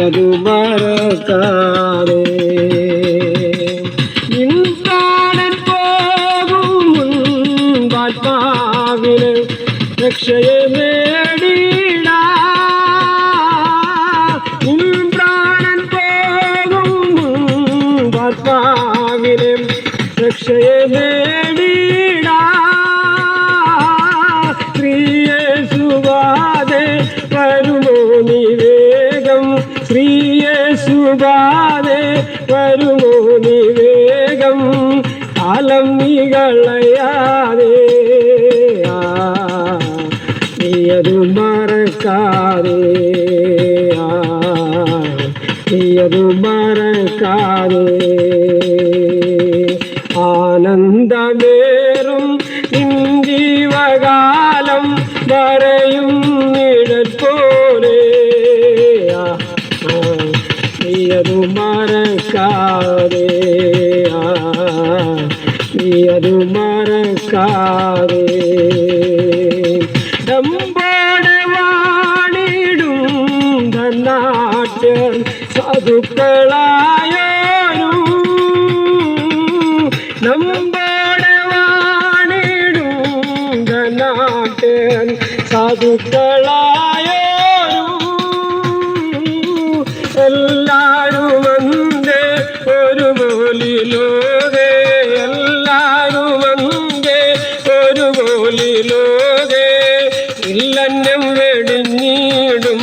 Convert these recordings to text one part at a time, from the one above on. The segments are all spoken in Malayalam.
നീയതു മറക്കാതെ നിൻപ്രാണൻ പോകും ആത്മാവിന് രക്ഷയെ നേടിടാ നിൻപ്രാണൻ പോകും ആത്മാവിന് രക്ഷയെ നേടിടാ ശ്രീയേശുവാദേ വരുമോ നീ വേഗം ശ്രീയേശുവാദേ വരുമോ നീ വേഗം കാലം നീ കളയാതെ നീയതു മറക്കാതെ നീയതു മറക്കാതെ ആനന്ദമേറും നിൻ ജീവകാലം വരയും നിഴൽ പോലെ നീയതു മറക്കാതെ നീയതു മറക്കാതെ നമ്മോടെ വാണിടും ധനാട്യർ സാധുക്കളായോരും നമ്മോടെ വാണിടും ധനാട്യർ സാധുക്കളായോരും എല്ലാരും വന്നേ ഒരു പോലിലോകെ എല്ലാരും വന്നേ ഒരു പോലിലോകെ ഇല്ലന്നം വെടിഞ്ഞിടും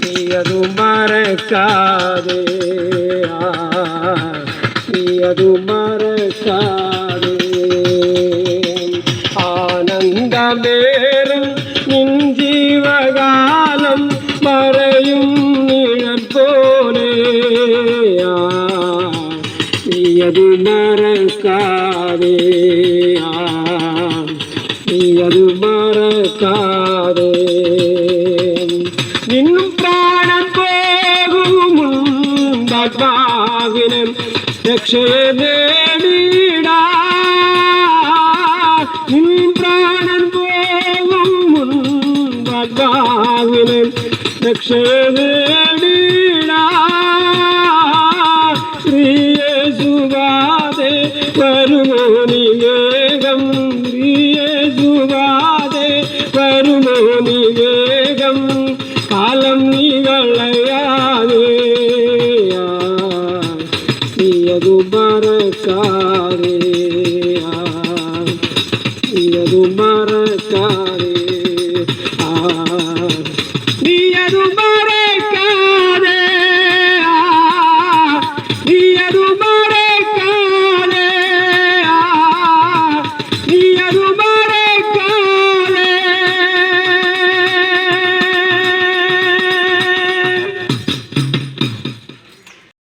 നീയതു മറക്കാതെ നീയതു മറക്കാതെ ആനന്ദമേറും നിൻ ജീവകാലം മറയും നിഴൽ പോലെ നീയതു മറക്കാതെ നീയതു മറക്കാതെ നിൻ പ്രാണൻ പോകും ആത്മാവിന് രക്ഷയെ നേടിടാ നിൻ പ്രാണൻ പോകും ആത്മാവിന് രക്ഷയെ നേടിടാ ശ്രീയേശുവാദേ വരുമോ നീ വേഗം ശ്രീയേശുവാദേ വരുമോ നീ വേഗം കാലം നീ കളയാതെ നീയതു മറക്കാതെ നീയതു മറക്കാതെ